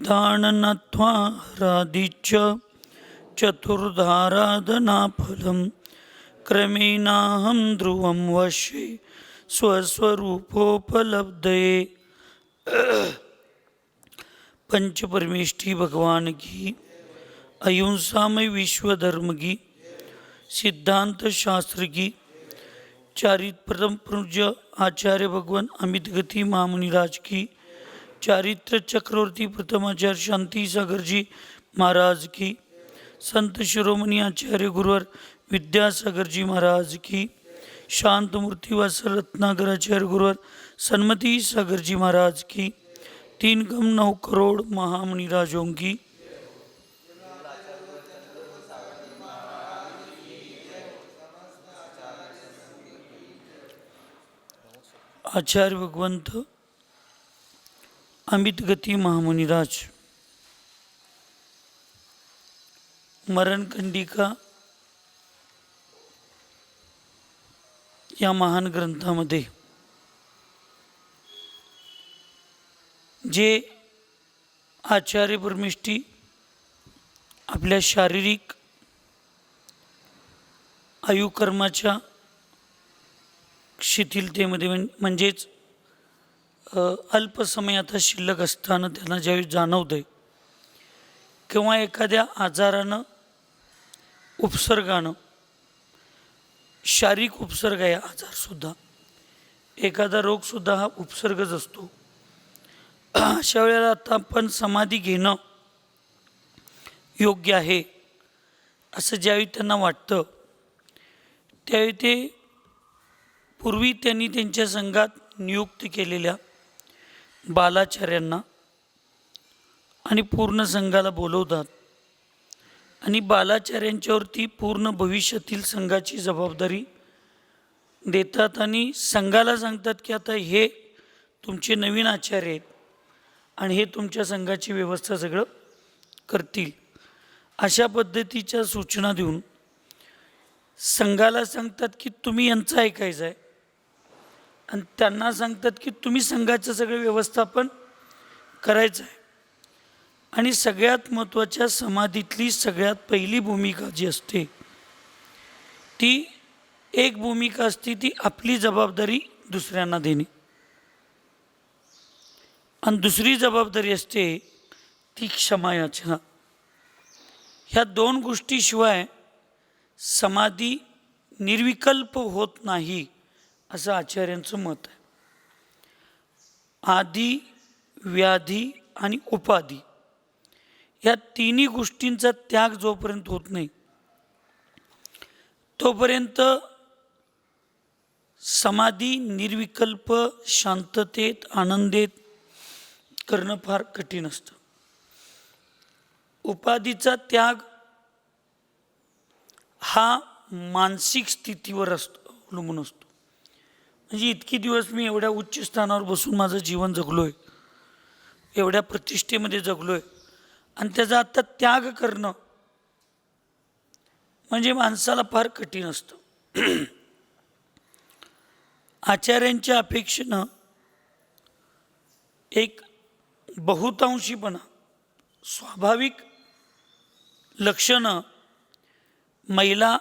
चित्तान् नत्वा हरादिच्च चतुर्धाराधनाफलं क्रमेणाहं ध्रुवं वश्ये स्वस्वरूपोपलब्धये। पंचपरमेष्ठी भगवान की, अहिंसामय विश्व धर्म की, सिद्धांत शास्त्र की, चारित्र परम पूज्य आचार्य भगवान अमित गति महामुनिराज की, चारित्र चक्रवर्ती प्रथमाचार्य शांति सागर जी महाराज की, संत शिरोमणि आचार्य गुरुवर विद्यासागर जी महाराज की, शांत मूर्ति वासर रत्नाकर आचार्य गुरुवर सन्मति सागर जी महाराज की, 3,9 करोड़ महामुनिराजों की। आचार्य भगवंत अमित गति महामुनिराज मरणकंडिका या महान ग्रंथामध्ये जे आचार्य परमेष्ठी आपल्या शारीरिक आयुकर्माच्या शिथिलतेमध्ये म्हणजेच अल्प समय आता शिल्लक असताना त्यांना ज्यावेळी जाणवतं आहे किंवा एखाद्या आजारानं उपसर्गानं, शारीरिक उपसर्ग आहे आजारसुद्धा, एखादा रोगसुद्धा हा उपसर्गच असतो, अशा वेळेला आता आपण समाधी घेणं योग्य आहे असं ज्यावेळी त्यांना वाटतं त्यावेळी ते पूर्वी त्यांनी त्यांच्या संघात नियुक्त केलेल्या बालाचार्यांना आणि पूर्ण संघाला बोलवतात आणि बालाचार्यांच्यावरती पूर्ण भविष्यातील संघाची जबाबदारी देतात आणि संघाला सांगतात की आता हे तुमचे नवीन आचार्य आहेत आणि हे तुमच्या संघाची व्यवस्था सगळं करतील, अशा पद्धतीच्या सूचना देऊन संघाला सांगतात की तुम्ही यांचं ऐकायचं आहे आणि त्यांना सांगतात की तुम्ही संघाचं सगळं व्यवस्थापन करायचं आहे। आणि सगळ्यात महत्त्वाच्या समाधीतली सगळ्यात पहिली भूमिका जी असते ती एक भूमिका असते, ती आपली जबाबदारी दुसऱ्यांना देणे, आणि दुसरी जबाबदारी असते ती क्षमायाचना। ह्या दोन गोष्टीशिवाय समाधी निर्विकल्प होत नाही असं आचार्यांचं मत आहे। आधी, व्याधी आणि उपाधी या तिन्ही गोष्टींचा त्याग जोपर्यंत होत नाही तोपर्यंत समाधी निर्विकल्प शांततेत आनंदेत करणं फार कठीण असतं। उपाधीचा त्याग हा मानसिक स्थितीवर अवलंबून असतो। म्हणजे इतकी दिवस मी एवढ्या उच्च स्थानावर बसून माझं जीवन जगलोय, एवढ्या प्रतिष्ठेमध्ये जगलोय, आणि त्याचा आता त्याग करणं म्हणजे माणसाला फार कठीण असतं। आचार्यांच्या अपेक्षेनं एक बहुतांशीपणा, स्वाभाविक लक्षणं महिला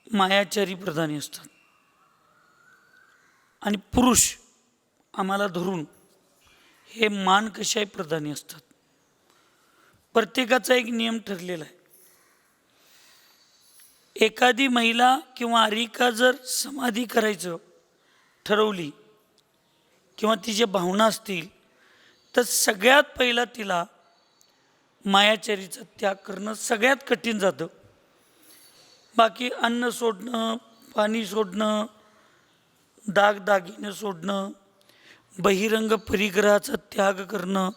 मायाचारी प्रधानी असतात आणि पुरुष आम्हाला धरून हे मान कशाही प्रधानी असतात। प्रत्येकाचा एक नियम ठरलेला आहे। एखादी महिला किंवा आरिका जर समाधी करायचं ठरवली किंवा तिच्या भावना असतील तर सगळ्यात पहिला तिला मायाचारीचा त्याग करणं सगळ्यात कठीण जातं। बाकी अन्न सोडणं, पाणी सोडणं, दागदागिने सोडणं, बहिरंग परिग्रहाचा त्याग करणं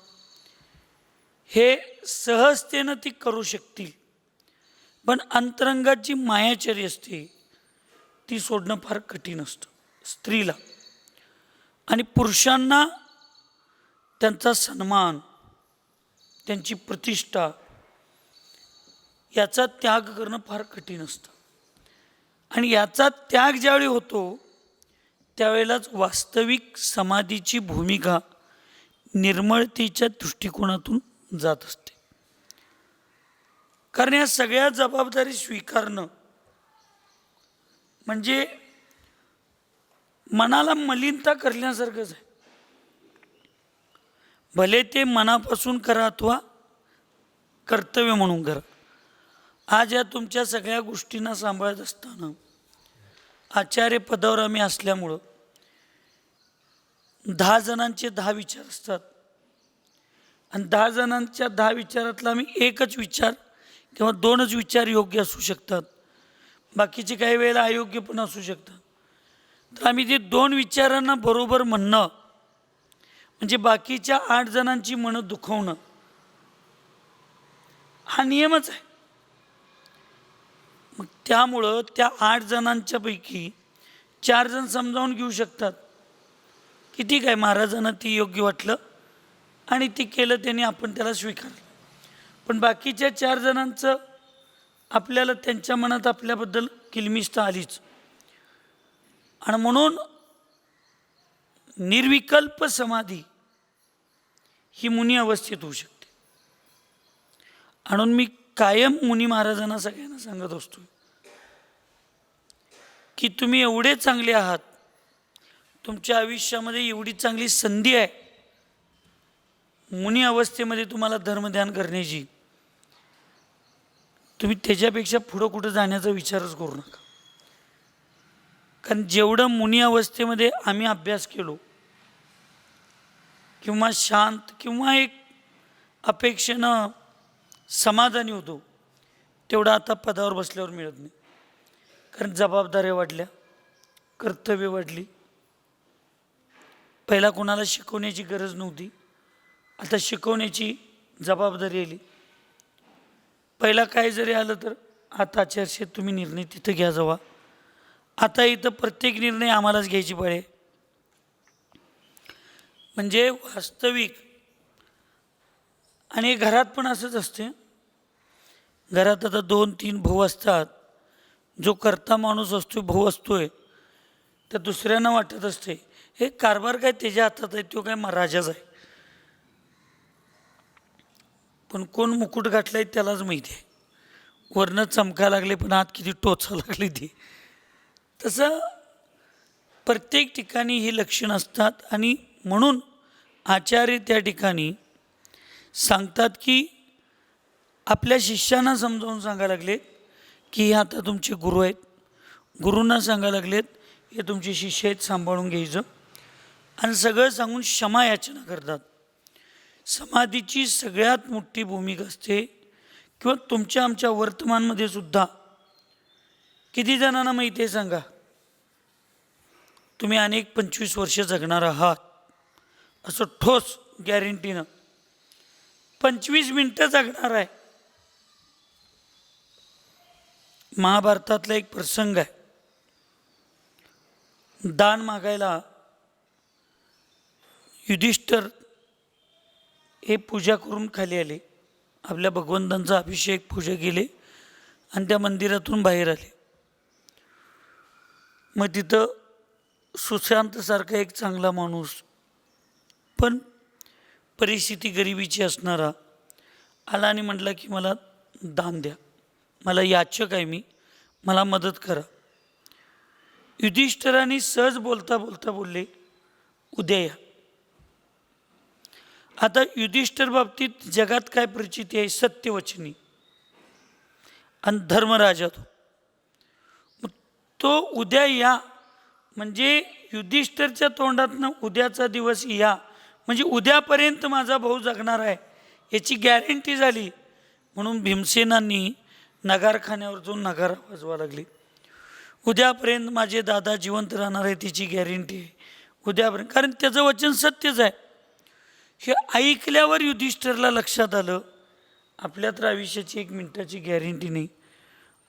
हे सहजतेनं ती करू शकतील, पण अंतरंगाची मायाचारी असते ती सोडणं फार कठीण असतं स्त्रीला। आणि पुरुषांना त्यांचा सन्मान, त्यांची प्रतिष्ठा याचा त्याग करणं फार कठीण असतं। आणि याचा त्याग ज्यावेळी होतो त्यावेळेलाच वास्तविक समाधीची भूमिका निर्मळतेच्या दृष्टिकोनातून जात असते. कारण या सगळ्या जबाबदारी स्वीकारणं म्हणजे मनाला मलिनता करण्यासारखंच आहे. भले ते मनापासून करा अथवा कर्तव्य म्हणून करा. आज या तुमच्या सगळ्या गोष्टींना सांभाळत असताना आचार्य पदावर आम्ही असल्यामुळं 10 जणांचे 10 विचार असतात आणि 10 जणांच्या 10 विचारातला आम्ही एकच विचार किंवा 2च विचार योग्य असू शकतात, बाकीचे काही वेळेला अयोग्य पण असू शकतात. तर आम्ही ते 2 विचारांना बरोबर म्हणणं म्हणजे बाकीच्या 8 जणांची मनं दुखवणं हा नियमच आहे. मग त्यामुळं त्या 8 जणांच्या पैकी 4 जण समजावून घेऊ शकतात की ठीक आहे, महाराजांना ती योग्य वाटलं आणि ती केलं त्यांनी, आपण त्याला स्वीकारलं. पण बाकीच्या 4 जणांचं आपल्याला त्यांच्या मनात आपल्याबद्दल किलमिष्टा आलीच. आणि म्हणून निर्विकल्प समाधी ही मुनी अवस्थेत होऊ शकते. म्हणून मी कायम मुनी महाराजांना सगळ्यांना सांगत असतो की तुम्ही एवढे चांगले आहात, तुमच्या आयुष्यामध्ये एवढी चांगली संधी आहे मुनी अवस्थेमध्ये तुम्हाला धर्मध्यान करण्याची, तुम्ही त्याच्यापेक्षा पुढं कुठं जाण्याचा विचारच करू नका. कारण जेवढं मुनी अवस्थेमध्ये आम्ही अभ्यास केलो किंवा शांत किंवा एक अपेक्षेनं समाधानी होतो, तेवढं आता पदावर बसल्यावर मिळत नाही. कारण जबाबदाऱ्या वाढल्या, कर्तव्य वाढली. पहिला कोणाला शिकवण्याची गरज नव्हती, आता शिकवण्याची जबाबदारी आली. पहिला काय जरी आलं तर आता आचार्य तुम्ही निर्णय तिथं घ्या जावा, आता इथं प्रत्येक निर्णय आम्हालाच घ्यायची पाळी. म्हणजे वास्तविक. आणि घरात पण असंच असते. घरात आता 2-3 भाऊ असतात. जो करता माणूस असतो, भाऊ असतोय, तर दुसऱ्यांना वाटत असते हे कारभार काय त्याच्या हातात आहे, तो काय राजाच आहे. पण कोण मुकुट घातलाय त्यालाच माहिती आहे. वरनं चमका लागले पण आत किती टोचा लागली ती. तसं प्रत्येक ठिकाणी ही लक्षणं असतात. आणि म्हणून आचार्य त्या ठिकाणी सांगतात की आपल्या शिष्यांना समजावून सांगायला लागलेत की हे आता तुमचे गुरु आहेत. गुरूंना सांगायला लागलेत हे तुमचे शिष्य आहेत, सांभाळून घ्यायचं. आणि सगळं सांगून क्षमा याचना करतात. समाधीची सगळ्यात मोठी भूमिका असते. किंवा तुमच्या आमच्या वर्तमानमध्ये सुद्धा किती जणांना माहिती आहे सांगा, तुम्ही अनेक 25 वर्ष जगणार आहात असं ठोस गॅरंटीनं 25 मिनिटं जगणार आहे. महाभारतातला एक प्रसंग आहे. दान मागायला युधिष्ठिर हे पूजा करून खाली आले. आपल्या भगवंतांचा अभिषेक पूजा केले आणि त्या मंदिरातून बाहेर आले. मग तिथं सुशांतसारखा एक चांगला माणूस पण परिस्थिती गरिबीची असणारा आला आणि म्हटला की मला दान द्या, मला याचक आहे मी, मला मदत करा. युधिष्ठिराने सहज बोलता बोलता बोलले उद्या या. आता युधिष्ठिर बाबतीत जगात काय प्रचिती आहे, सत्यवचनी आणि धर्मराजा तो. मग तो उद्या या म्हणजे युधिष्ठिरच्या तोंडातनं उद्याचा दिवस या म्हणजे उद्यापर्यंत माझा भाऊ जगणार आहे याची गॅरंटी झाली. म्हणून भीमसेनांनी नगारखान्यावर जाऊन नगारा वाजवा लागली. उद्यापर्यंत माझे दादा जिवंत राहणार आहे त्याची गॅरंटी आहे उद्यापर्यंत, कारण त्याचं वचन सत्यच आहे. हे ऐकल्यावर युधिष्ठिरला लक्षात आलं आपल्या तर आयुष्याची 1 मिनिटाची गॅरंटी नाही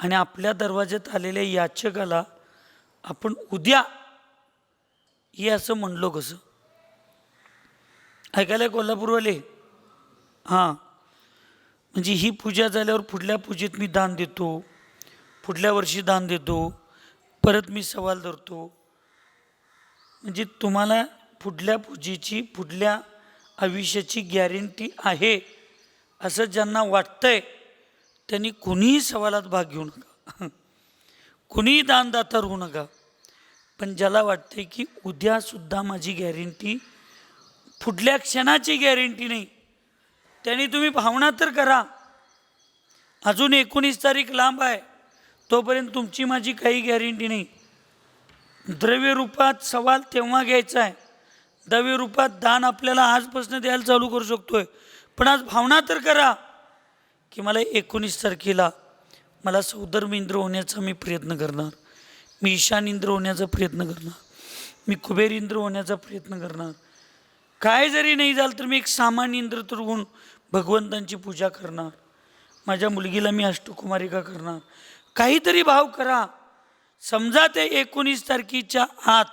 आणि आपल्या दरवाज्यात आलेल्या याचकाला आपण उद्या हे असं म्हणलो कसं. ऐकायला कोल्हापूरवाले? हां, म्हणजे ही पूजा झाल्यावर पुढल्या पूजेत मी दान देतो, पुढल्या वर्षी दान देतो, परत मी सवाल धरतो. म्हणजे तुम्हाला पुढल्या पूजेची पुढल्या आयुष्याची गॅरंटी आहे असं ज्यांना वाटतंय त्यांनी कुणीही सवालात भाग घेऊ नका, कुणीही दानदाता होऊ नका. पण ज्याला वाटते की उद्यासुद्धा माझी गॅरंटी, पुढल्या क्षणाची गॅरंटी नाही, त्यांनी तुम्ही भावना तर करा. अजून 19 तारीख लांब आहे, तोपर्यंत तुमची माझी काही गॅरंटी नाही. द्रव्य रूपात सवाल तेव्हा घ्यायचा आहे, द्रव्य रूपात दान आपल्याला आजपासून द्यायला चालू करू शकतोय. पण आज भावना तर करा की मला 19 तारखेला मला सौधर्म इंद्र होण्याचा मी प्रयत्न करणार, मी ईशान इंद्र होण्याचा प्रयत्न करणार, मी कुबेर इंद्र होण्याचा प्रयत्न करणार. काय जरी नाही झालं तर मी एक सामान्य इंद्र तर होऊन भगवंतांची पूजा करणार, माझ्या मुलगीला मी अष्टकुमारिका करणार. काहीतरी भाव करा. समजा ते 19 तारखेच्या आत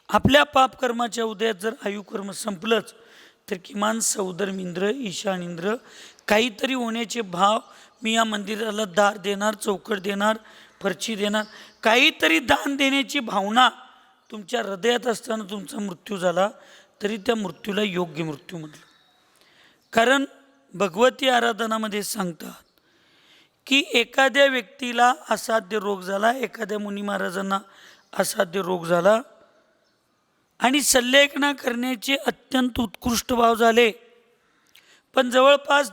आपल्या पापकर्माच्या उदयात जर आयुकर्म संपलंच तर किमान सौधर्म इंद्र, ईशान इंद्र काहीतरी होण्याचे भाव, मी या मंदिराला दार देणार, चौकट देणार, फरची देणार, काहीतरी दान देण्याची भावना तुमच्या हृदयात असताना तुमचा मृत्यू झाला तरी त्या मृत्यूला योग्य मृत्यू म्हटलं. कारण भगवती आराधनामध्ये सांगतात की एखाद्या व्यक्तीला असाध्य रोग झाला, एखाद्या मुनी महाराजांना असाध्य रोग झाला आणि सल्लेखना करण्याचे अत्यंत उत्कृष्ट भाव झाले, पण जवळपास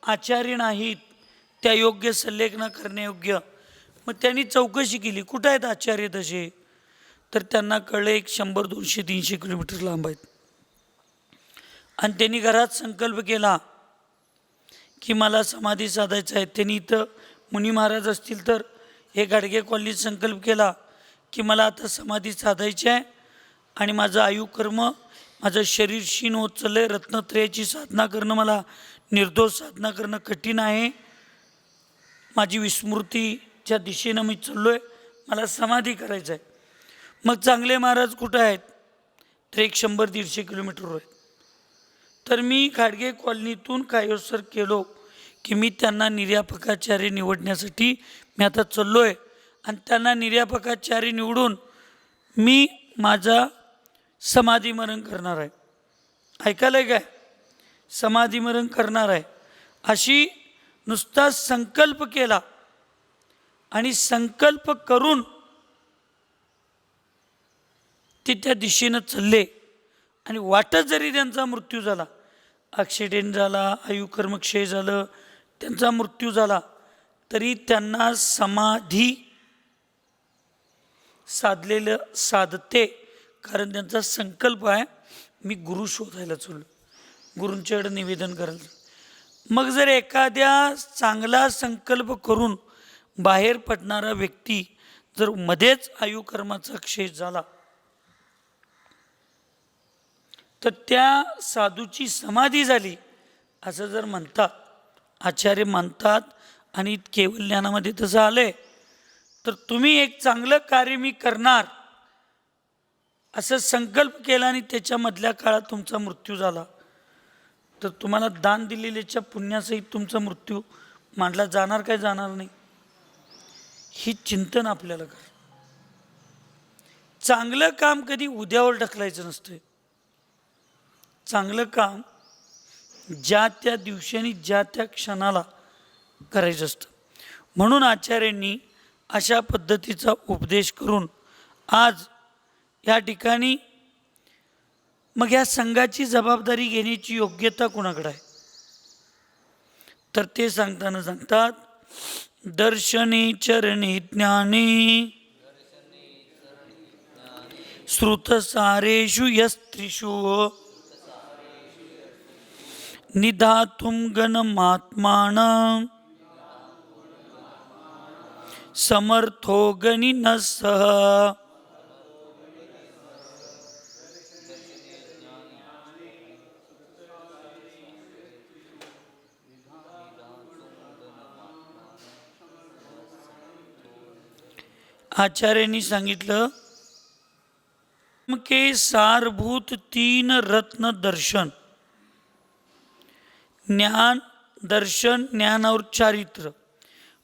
आचार्य नाहीत त्या योग्य सल्लेखना करण्यायोग्य. मग त्यांनी चौकशी केली, कुठं आहेत आचार्य तसे? तर त्यांना कळलं एक 100, 200, 300 किलोमीटर लांब आहेत. आणि त्यांनी घरात संकल्प केला की मला समाधी साधायचं आहे. त्यांनी इथं मुनी महाराज असतील तर हे गाडगे कॉलनीत संकल्प केला की मला आता समाधी साधायची आहे आणि माझं आयुकर्म, माझं शरीर क्षीण होत चाललं आहे, रत्नत्रयाची साधना करणं, मला निर्दोष साधना करणं कठीण आहे, माझी विस्मृतीच्या दिशेनं मी चाललो आहे, मला समाधी करायचं आहे. मग चांगले महाराज कुठं आहेत? तर एक 100-150 किलोमीटरवर आहेत. तर मी गाडगे कॉलनीतून कायोसर केलो की मी त्यांना निर्यापकाचार्य निवडण्यासाठी मी आता चाललो आहे आणि त्यांना निर्यापकाचार्य निवडून मी माझा समाधीमरण करणार आहे. ऐकायला काय? समाधीमरण करणार आहे अशी नुसता संकल्प केला आणि संकल्प करून ते त्या दिशेनं चालले. आणि वाटत जरी त्यांचा मृत्यू झाला, ॲक्सिडेंट झाला, आयुकर्मक्षय झालं, त्यांचा मृत्यू झाला, तरी त्यांना समाधी साधलेलं साधते. कारण त्यांचा संकल्प आहे मी गुरु शोधायला चाललो, गुरूंच्याकडे निवेदन करायला. मग जर एखाद्या चांगला संकल्प करून बाहेर पडणारा व्यक्ती जर मध्येच आयुकर्माचा क्षय झाला तर त्या साधूची समाधी झाली असं जर म्हणतात, आचार्य मानतात. आणि केवळ ज्ञानामध्ये तसं आलंय. तर तुम्ही एक चांगलं कार्य मी करणार असं संकल्प केला आणि त्याच्यामधल्या काळात तुमचा मृत्यू झाला तर तुम्हाला दान दिलेल्याच्या पुण्यासहित तुमचा मृत्यू मांडला जाणार काय जाणार नाही, ही चिंतन आपल्याला कर. चांगलं काम कधी उद्यावर ढकलायचं नसतं. चांगलं काम ज्या त्या दिवशी ज्या त्या क्षणाला करायचं असतं. म्हणून आचार्यांनी अशा पद्धतीचा उपदेश करून आज या ठिकाणी मग या संघाची जबाबदारी घेण्याची योग्यता कोणाकडे आहे? तर ते सांगताना सांगतात, दर्शने चरणे ज्ञाने श्रुतसारेषु यस्त्रिषु निधातुं गणमात्मानं समर्थो गणिनः सह. आचार्यांनी सांगितलं के सारभूत 3 रत्न दर्शन, ज्ञान, दर्शन, ज्ञान और चारित्र,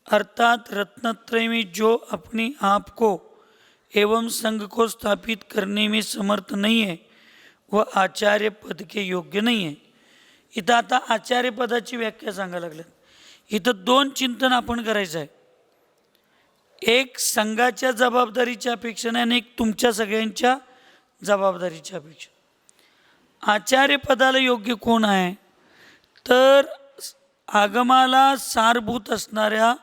अर्थात रत्नत्रय में जो अपने आप को एवं संघ को स्थापित करने में समर्थ नहीं है व आचार्य पद के योग्य नाही आहे. इथं आता आचार्य पदाची व्याख्या सांगायला लागल्यात. इथं दोन चिंतन आपण करायचं आहे. एक संघाच्या जबाबदारीच्या अपेक्षेने आणि एक तुमच्या सगळ्यांच्या जबाबदारीच्या अपेक्षा. आचार्य पदाला योग्य कोण आहे तर आगमाला सारभूत असणाऱ्या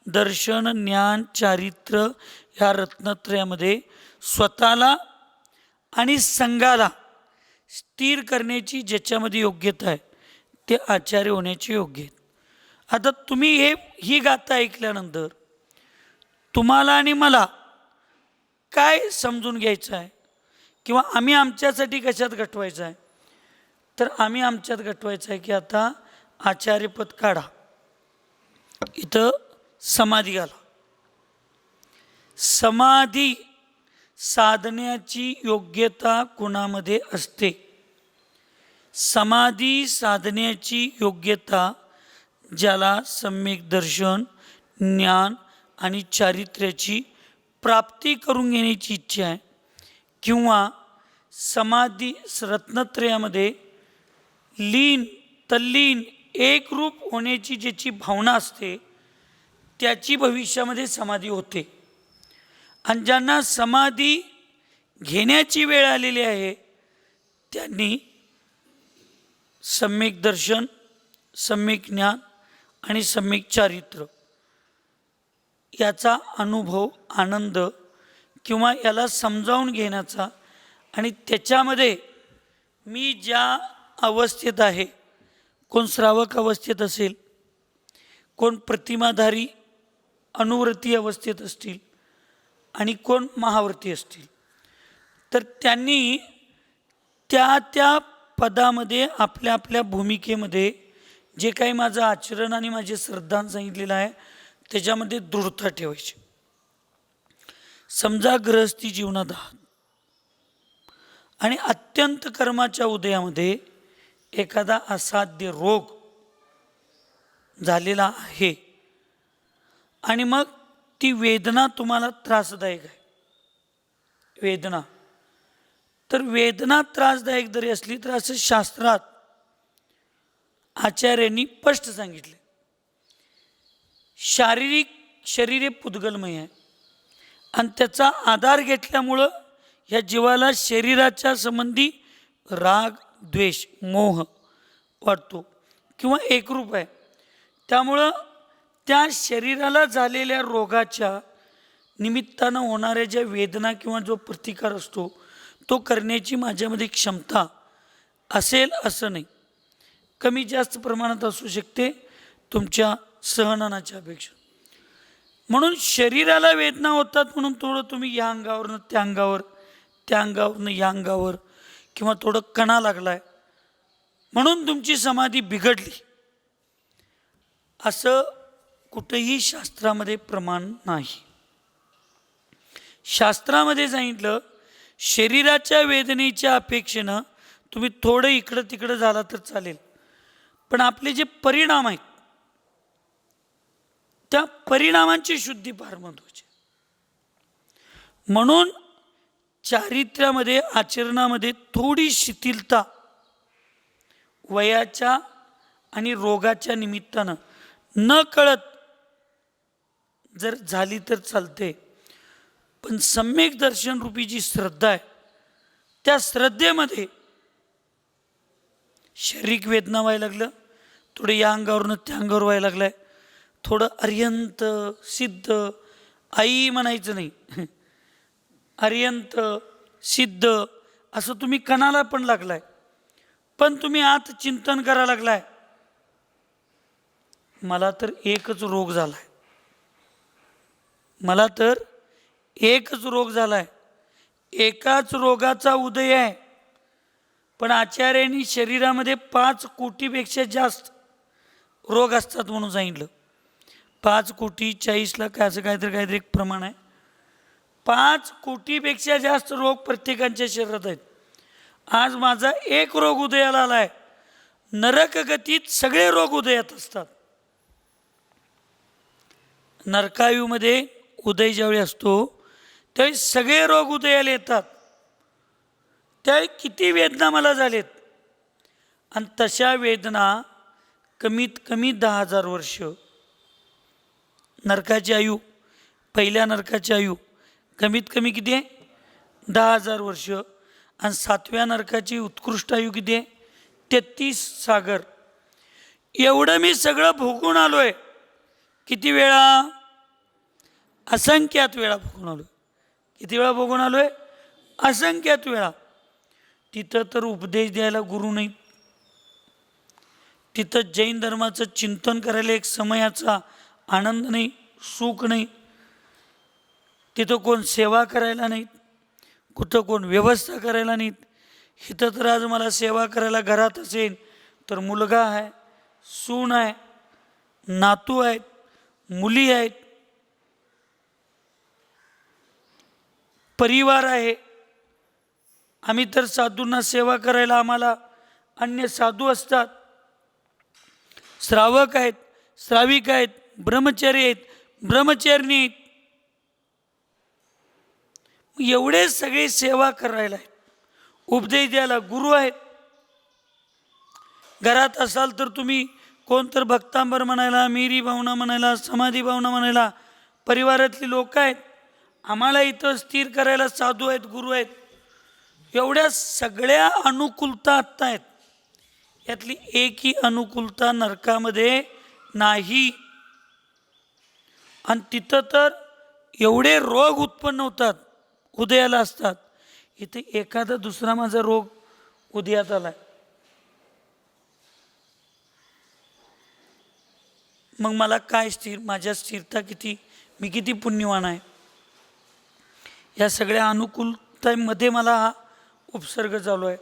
दर्शन, ज्ञान, चारित्र्य ह्या रत्नत्रयामध्ये स्वतःला आणि संघाला स्थिर करण्याची ज्याच्यामध्ये योग्यता आहे ते आचार्य होण्याचे योग्य आहेत. आता तुम्ही ही गाथा ऐकल्यानंतर तुम्हाला आणि मला काय समजून घ्यायचं आहे किंवा आम्ही आमच्यासाठी कशात घटवायचं आहे तर आम्ही आमच्यात घटवायचं आहे की आता आचार्यपद काढा, इथं समाधी घाला. समाधी साधण्याची योग्यता कुणामध्ये असते? समाधी साधण्याची योग्यता ज्याला सम्यक दर्शन, ज्ञान आणि चारित्र्याची प्राप्ती करून घेण्याची इच्छा आहे किंवा समाधी रत्नत्रयामध्ये लीन, तल्लीन, एकरूप होण्याची ज्याची भावना असते त्याची भविष्यामध्ये समाधी होते. आणि ज्यांना समाधी घेण्याची वेळ आलेली आहे त्यांनी सम्यक दर्शन, सम्यक ज्ञान आणि सम्यक चारित्र्य याचा अनुभव, आनंद किंवा याला समजावून घेण्याचा आणि त्याच्यामध्ये मी ज्या अवस्थेत आहे, कोण श्रावक अवस्थेत असेल, कोण प्रतिमाधारी अनुव्रती अवस्थेत असतील आणि कोण महाव्रती असतील, तर त्यांनी त्या त्या पदामध्ये आपल्या आपल्या भूमिकेमध्ये जे काही माझं आचरण आणि माझे श्रद्धान सांगितलेलं आहे त्याच्यामध्ये दृढता ठेवायची. समजा गृहस्थी जीवनात आहात आणि अत्यंत कर्माच्या उदयामध्ये एखादा असाध्य रोग झालेला आहे आणि मग ती वेदना तुम्हाला त्रासदायक आहे. वेदना तर वेदना त्रासदायक जरी असली तर असं शास्त्रात आचार्यांनी स्पष्ट सांगितले. शारीरिक शरीर पुद्गलमय आहे आणि त्याचा आधार घेतल्यामुळं या जीवाला शरीराच्या संबंधी राग, द्वेष, मोह वाटतो किंवा एकरूप आहे. त्यामुळं त्या शरीराला झालेल्या रोगाच्या निमित्तानं होणाऱ्या ज्या वेदना किंवा जो प्रतिकार असतो तो करण्याची माझ्यामध्ये क्षमता असेल असं नाही. कमी जास्त प्रमाणात असू शकते तुमच्या सहननाच्या अपेक्षा. म्हणून शरीराला वेदना होतात म्हणून थोडं तुम्ही या अंगावरनं त्या अंगावर, त्या अंगावरनं या अंगावर किंवा थोडं कणा लागलाय म्हणून तुमची समाधी बिघडली असं कुठेही शास्त्रामध्ये प्रमाण नाही. शास्त्रामध्ये सांगितलं शरीराच्या वेदनेच्या अपेक्षेनं तुम्ही थोडं इकडं तिकडं झाला तर चालेल, पण आपले जे परिणाम आहेत त्या परिणामांची शुद्धी फार महत्त्वाची. म्हणून चारित्र्यामध्ये, आचरणामध्ये थोडी शिथिलता वयाच्या आणि रोगाच्या निमित्तानं न कळत जर झाली तर चालते, पण सम्यक दर्शन रूपी जी श्रद्धा आहे त्या श्रद्धेमध्ये शारीरिक वेदना व्हायला लागलं, थोडं या अंगावरनं त्या अंगावर व्हायला लागलंय, थोडं अर्यंत सिद्ध, आई म्हणायचं नाही, अर्यंत सिद्ध असं तुम्ही कणाला पण लागलाय, पण तुम्ही आत चिंतन करायला लागलाय मला तर एकच रोग झालाय, मला तर एकच रोग झालाय, एकाच रोगाचा उदय आहे. पण आचार्यांनी शरीरामध्ये 5 कोटीपेक्षा जास्त रोग असतात म्हणून सांगितलं. 5 कोटी 40 लाख असं काहीतरी एक प्रमाण आहे. 5 कोटीपेक्षा जास्त रोग प्रत्येकाच्या शरीरात आहेत. आज माझा एक रोग उदयाला आलाय, नरकगतीत सगळे रोग उदयात असतात. नरकायुमध्ये उदय ज्यावेळी असतो त्यावेळी सगळे रोग उदयाला येतात. त्या किती वेदना मला झालेत, आणि तशा वेदना कमीत कमी 10,000 वर्ष. नरकाची आयु, पहिल्या नरकाची आयु कमीत कमी किती आहे? 10,000 वर्ष. आणि 7व्या नरकाची उत्कृष्ट आयु किती आहे? 33 सागर. एवढं मी सगळं भोगून आलोय. किती वेळा? असंख्यात वेळा भोगून आलोय. किती वेळा भोगून आलोय? असंख्यात वेळा. तिथं तर उपदेश द्यायला गुरु नाही, तिथं जैन धर्माचं चिंतन करायला एक समयाचा आनंद नाही, सुख नाही. तिथं कोण सेवा करायला नाहीत, कुठं कोण व्यवस्था करायला नाहीत. इथं तर आज मला सेवा करायला घरात असेल तर मुलगा आहे, सून आहे, नातू आहेत, मुली आहेत, परिवार आहे. आम्ही तर साधूंना सेवा करायला आम्हाला अन्य साधू असतात, श्रावक आहेत, श्राविक आहेत, ब्रह्मचारी आहेत, ब्रह्मचारिणी आहेत. एवढे सगळे सेवा करायला आहेत, उपदेश द्यायला गुरु आहेत. घरात असाल तर तुम्ही कोणतर भक्तांबर म्हणायला, मेरी भावना म्हणायला, समाधी भावना म्हणायला परिवारातली लोक आहेत. आम्हाला इथं स्थिर करायला साधू आहेत, गुरु आहेत. एवढ्या सगळ्या अनुकूलता आत्ता आहेत. यातली एकही अनुकूलता नरकामध्ये नाही. आणि तिथं तर एवढे रोग उत्पन्न होतात, उदयाला असतात. इथे एखादा दुसरा माझा रोग उदयात आलाय, मग मला काय स्थिर, माझ्या स्थिरता किती, मी किती पुण्यवान आहे. या सगळ्या अनुकूलतेमध्ये मला हा उपसर्ग चालू आहे.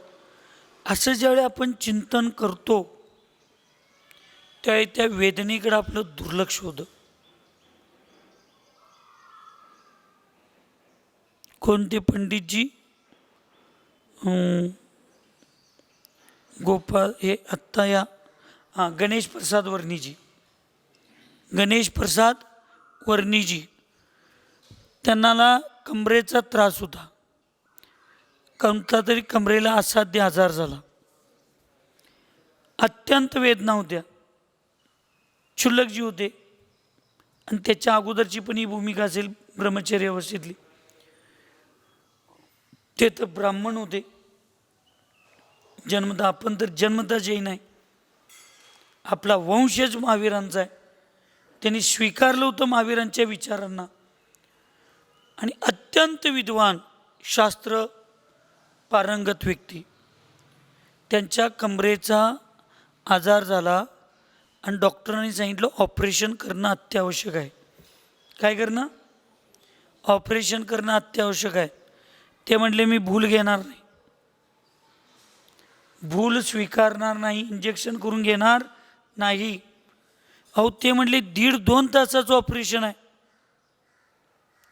असं ज्यावेळी आपण चिंतन करतो त्यावेळी त्या वेदनेकडे आपलं दुर्लक्ष होतं. कोणते पंडितजी, गोपाळ हे आत्ता या गणेश प्रसाद वर्णीजी, गणेश प्रसाद वर्णीजी, त्यांना कमरेचा त्रास होता. कोणता तरी कमरेला असाध्य आजार झाला, अत्यंत वेदना होत्या. क्षुल्लकजी होते आणि त्याच्या अगोदरची पण ही भूमिका असेल ब्रह्मचर्य अवस्थेतली. ते तर ब्राह्मण होते जन्मता. आपण तर जन्मता जैन आहे, आपला वंशज महावीरांचा आहे. त्यांनी स्वीकारलं होतं महावीरांच्या विचारांना. आणि अत्यंत विद्वान, शास्त्र पारंगत व्यक्ती. त्यांच्या कमरेचा आजार झाला आणि डॉक्टरांनी सांगितलं ऑपरेशन करणं अत्यावश्यक आहे. काय करणं? ऑपरेशन करणं अत्यावश्यक आहे. ते म्हणले मी भूल घेणार नाही, भूल स्वीकारणार नाही, इंजेक्शन करून घेणार नाही. अहो ते म्हणले 1.5-2 तासाचं ऑपरेशन आहे,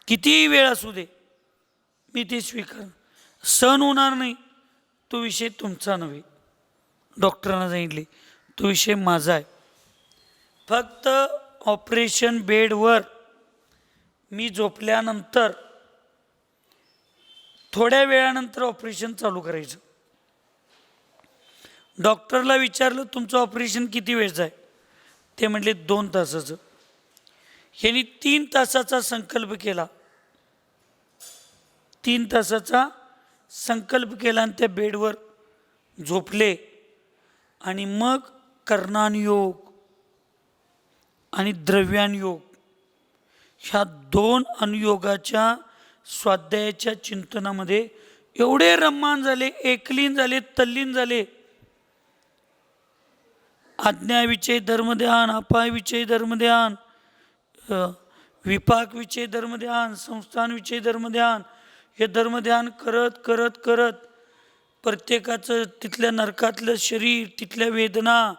कितीही वेळ असू दे मी ते स्वीकार, सहन होणार नाही. तो विषय तुमचा नव्हे, डॉक्टरांना सांगितले तो विषय माझा आहे. फक्त ऑपरेशन बेडवर मी झोपल्यानंतर थोड्या वेळानंतर ऑपरेशन चालू करायचं. डॉक्टरला विचारलं तुमचं ऑपरेशन किती वेळचं आहे? ते म्हटले 2 तासाचं. ह्यांनी 3 तासाचा संकल्प केला, 3 तासाचा संकल्प केला आणि त्या बेडवर झोपले. आणि मग कर्णानुयोग आणि द्रव्यानुयोग ह्या 2 अनुयोगाच्या स्वाध्यायाच्या चिंतनामध्ये एवढे रम्मान झाले, एकलीन झाले, तल्लीन झाले. आज्ञाविषयी धर्मध्यान, अपायविषयी धर्मध्यान, विपाकविषयी धर्मध्यान, संस्थानविषयी धर्मध्यान, हे धर्मध्यान करत करत करत प्रत्येकाचं तिथल्या नरकातलं शरीर, तिथल्या वेदना,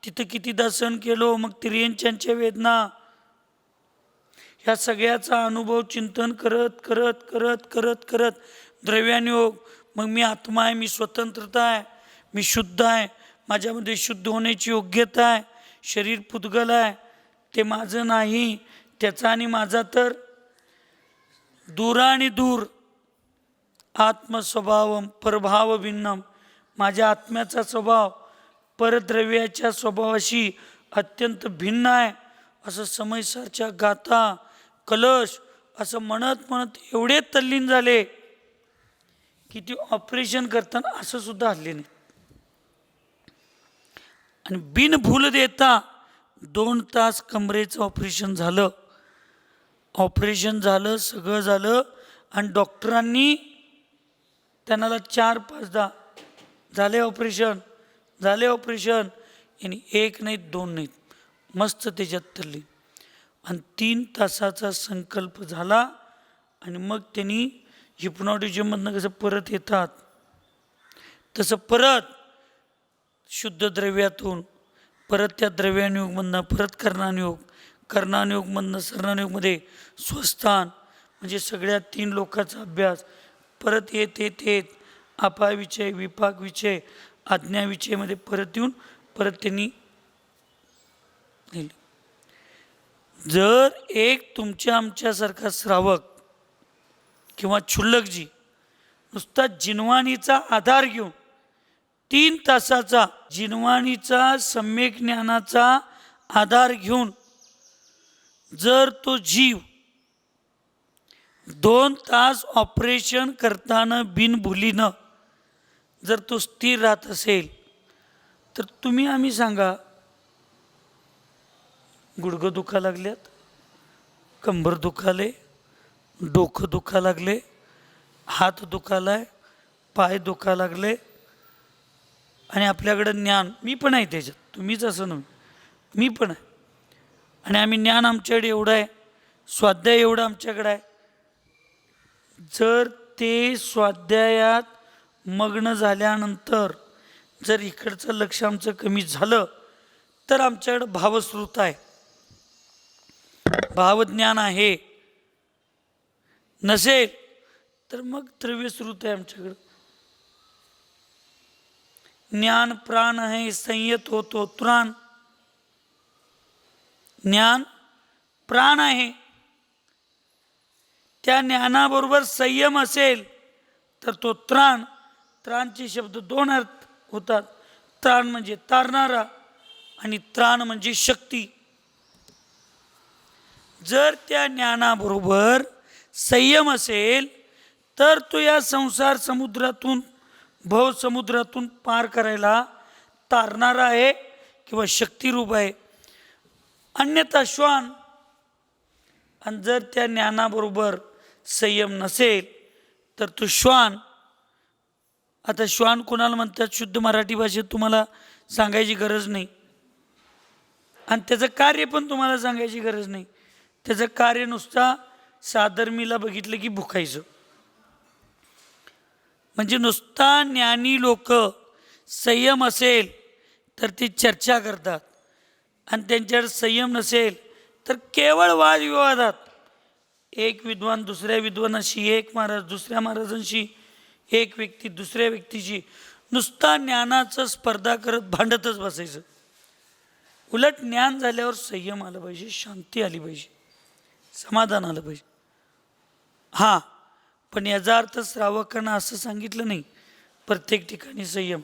तिथं कितीदा सहन केलो, मग तिर्यंच्यांच्या वेदना, ह्या सगळ्याचा अनुभव चिंतन करत करत करत करत करत द्रव्यानुयोग. मग मी आत्मा आहे, मी स्वतंत्रता आहे, मी शुद्ध आहे, माझ्यामध्ये शुद्ध होण्याची योग्यता आहे, शरीर पुद्गल आहे, ते माझं नाही, त्याचा आणि माझा तर दूर आणि दूर. आत्मस्वभावम परभाव भिन्नम, माझ्या आत्म्याचा स्वभाव परद्रव्याच्या स्वभावाशी अत्यंत भिन्न आहे, असं समयसारच्या गाथा कलश असं म्हणत म्हणत एवढे तल्लीन झाले की ते ऑपरेशन करताना असं सुद्धा हल्ले नाही. आणि बिन भूल देता 2 तास कमरेचं ऑपरेशन झालं. ऑपरेशन झालं, सगळं झालं आणि डॉक्टरांनी त्यांना 4-5 झाले ऑपरेशन, झाले ऑपरेशन. यांनी 1 नाही 2 नाहीत, मस्त त्याच्यात तरली. आणि 3 तासाचा संकल्प झाला आणि मग त्यांनी हिप्नॉटिझममधनं कसं परत येतात तसं परत शुद्ध द्रव्यातून परत त्या द्रव्यानुयोगमधनं परत कर्णानुयोग, कर्णानुयोगमधनं सरणानुयोगमध्ये स्वस्थान, म्हणजे सगळ्या 3 लोकांचा अभ्यास परत येत अपाविषय विपाक विषय आज्ञाविषयमध्ये परत येऊन परत त्यांनी लिहिलं. जर एक तुमच्या आमच्यासारखा श्रावक किंवा क्षुल्लकजी नुसता जिनवाणीचा आधार घेऊन 3 तासाचा जिनवाणीचा सम्यक ज्ञानाचा आधार घेऊन जर तो जीव 2 तास ऑपरेशन करताना बिनभुलीनं जर तो स्थिर राहत असेल तर तुम्ही आम्ही सांगा, गुडघं दुखा लागल्यात, कंबर दुखाले, डोकं दुखा लागले, हात दुखालाय, पाय दुखा लागले आणि आपल्याकडं ज्ञान, मी पण आहे त्याच्यात, तुम्हीच असं नव्हे, मी पण आहे आणि आम्ही ज्ञान आमच्याकडे एवढं आहे, स्वाध्याय एवढं आमच्याकडे आहे. जर ते स्वाध्यायात मग्न झाल्यानंतर जर इकडचं लक्ष आमचं कमी झालं तर आमच्याकडं भावश्रुत आहे, भावज्ञान आहे. नसेल तर मग द्रव्यश्रुत आहे आमच्याकडं. ज्ञान प्राण आहे, संयत होतो त्राण. ज्ञान प्राण आहे, त्या ज्ञानाबरोबर संयम असेल तर तो त्राण. त्राणचे शब्द 2 अर्थ होतात. त्राण म्हणजे तारणारा आणि त्राण म्हणजे शक्ती. जर त्या ज्ञानाबरोबर संयम असेल तर तो या संसार समुद्रातून भवसमुद्रातून पार करायला तारणारा आहे किंवा शक्तिरूप आहे. अन्यथा श्वान. आणि जर त्या ज्ञानाबरोबर संयम नसेल तर तो श्वान. आता श्वान कोणाला म्हणतात शुद्ध मराठी भाषेत तुम्हाला सांगायची गरज नाही आणि त्याचं कार्य पण तुम्हाला सांगायची गरज नाही. त्याचं कार्य नुसता साधर्मीला बघितलं की भुकायचं. म्हणजे नुसता ज्ञानी लोक संयम असेल तर ते चर्चा करतात आणि त्यांच्याकडे संयम नसेल तर केवळ वादविवादात एक विद्वान दुसऱ्या विद्वानाशी, एक महाराज दुसऱ्या महाराजांशी, एक व्यक्ती दुसऱ्या व्यक्तीशी नुसता ज्ञानाचं स्पर्धा करत भांडतच बसायचं. उलट ज्ञान झाल्यावर संयम आलं पाहिजे, शांती आली पाहिजे, समाधान आलं पाहिजे. हां, पण याचा अर्थ श्रावकांना असं सांगितलं नाही प्रत्येक ठिकाणी संयम.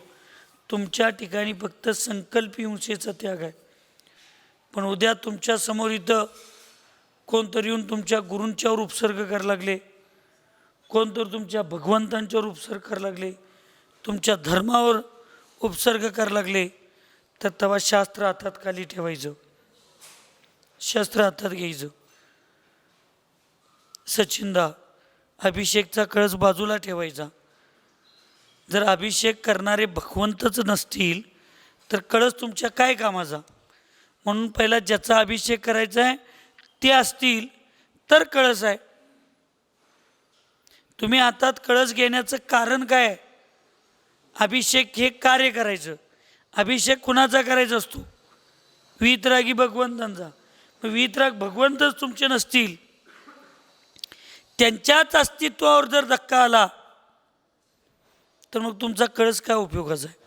तुमच्या ठिकाणी फक्त संकल्पी हिंसेचा त्याग आहे. पण उद्या तुमच्या समोर इथं कोणतरी येऊन तुमच्या गुरूंच्यावर उपसर्ग करायला लागले, कोणतरी तुमच्या भगवंतांच्यावर उपसर्ग करायला लागले, तुमच्या धर्मावर उपसर्ग करायला लागले तर तेव्हा शास्त्र हातात खाली ठेवायचं, शस्त्र हातात घ्यायचं. सचिंदा अभिषेकचा कळस बाजूला ठेवायचा. जर अभिषेक करणारे भगवंतच नसतील तर कळस तुमच्या काय कामाचा. म्हणून पहिला ज्याचा अभिषेक करायचा आहे ते असतील तर कळस आहे. तुम्ही हातात कळस घेण्याचं कारण काय आहे? अभिषेक हे कार्य करायचं. अभिषेक कुणाचा करायचा असतो? वीतरागी भगवंतांचा. वीतराग भगवंतच तुमचे नसतील, त्यांच्याच अस्तित्वावर जर धक्का आला तर मग तुमचा कळस काय उपयोगाचा आहे?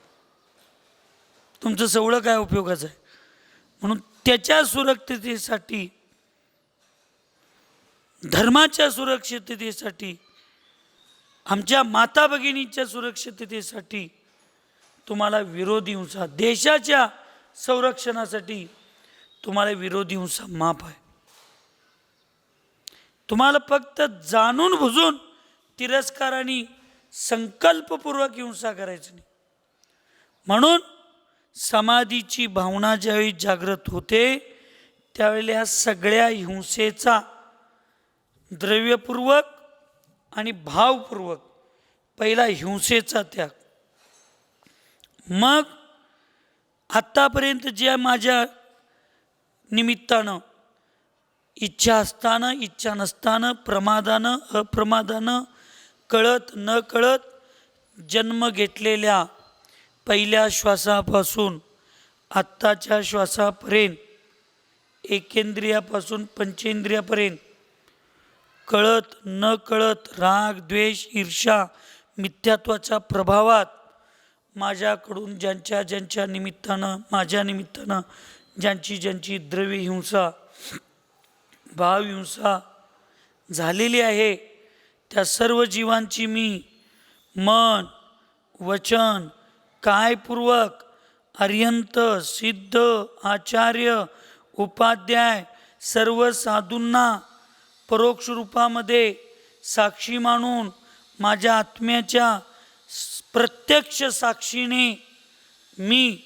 तुमचं सवळं काय उपयोगाचं आहे? म्हणून त्याच्या सुरक्षिततेसाठी, धर्माच्या सुरक्षिततेसाठी आमच्या माता भगिनींच्या सुरक्षिततेसाठी तुम्हाला विरोधी हिंसा, देशाच्या संरक्षणासाठी तुम्हाला विरोधी हिंसा माफ आहे. तुम्हाला फक्त जाणून बुजून तिरस्काराने संकल्पपूर्वक हिंसा करायची नाही. म्हणून समाधीची भावना ज्यावेळी जागृत होते त्यावेळेला ह्या सगळ्या हिंसेचा द्रव्यपूर्वक आणि भावपूर्वक पहिला हिंसेचा त्याग, मग आत्तापर्यंत ज्या माझ्या निमित्तानं इच्छा असताना इच्छा नसताना प्रमादानं अप्रमादानं कळत न कळत जन्म घेतलेल्या पहिल्या श्वासापासून आत्ताच्या श्वासापर्यंत एकेंद्रियापासून पंचेंद्रियापर्यंत कळत न कळत राग द्वेष ईर्ष्या मिथ्यात्वाच्या प्रभावात माझ्याकडून ज्यांच्या ज्यांच्या निमित्तानं माझ्या निमित्तानं ज्यांची ज्यांची द्रव्य हिंसा भावहिंसा झालेली आहे त्या सर्व जीवांची मी मन वचन कायपूर्वक अर्यंत सिद्ध आचार्य उपाध्याय सर्व साधूंना परोक्ष रूपामध्ये साक्षी मानून माझ्या आत्म्याच्या प्रत्यक्ष साक्षीने मी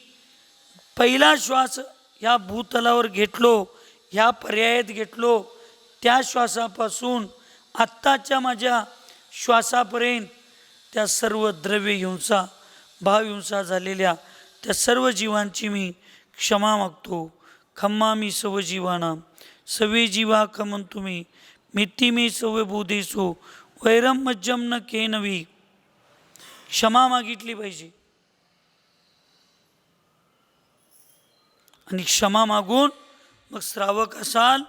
पहिला श्वास ह्या भूतलावर घेतलो, ह्या पर्यायात घेतलो, त्या श्वासापासून आत्ताच्या माझ्या श्वासापर्यंत त्या सर्व द्रव्य हिंसा भावहिंसा झालेल्या त्या सर्व जीवांची मी क्षमा मागतो. खम्मामी सर्व जीवानां सवे जीवा खमन तुम्ही मिती मे सवे बोधेसो वैरम मज्जम न केनवी. क्षमा मागितली पाहिजे आणि क्षमा मागून मग श्रावक असाल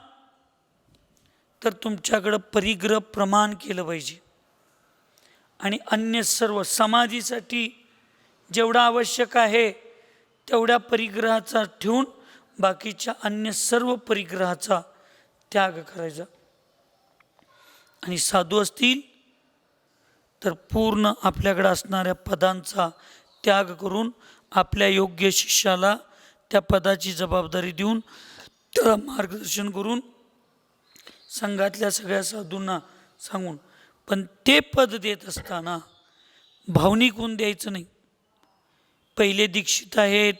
तर तुमच्याकडं परिग्रह प्रमाण केलं पाहिजे आणि अन्य सर्व समाधीसाठी जेवढं आवश्यक आहे तेवढ्या परिग्रहाचा ठेवून बाकीच्या अन्य सर्व परिग्रहाचा त्याग करायचा. आणि साधू असतील तर पूर्ण आपल्याकडे असणाऱ्या पदांचा त्याग करून आपल्या योग्य शिष्याला त्या पदाची जबाबदारी देऊन त्याला मार्गदर्शन करून संघातल्या सगळ्या साधूंना सांगून, पण ते पद देत असताना भावनिक होऊन द्यायचं नाही. पहिले दीक्षित आहेत,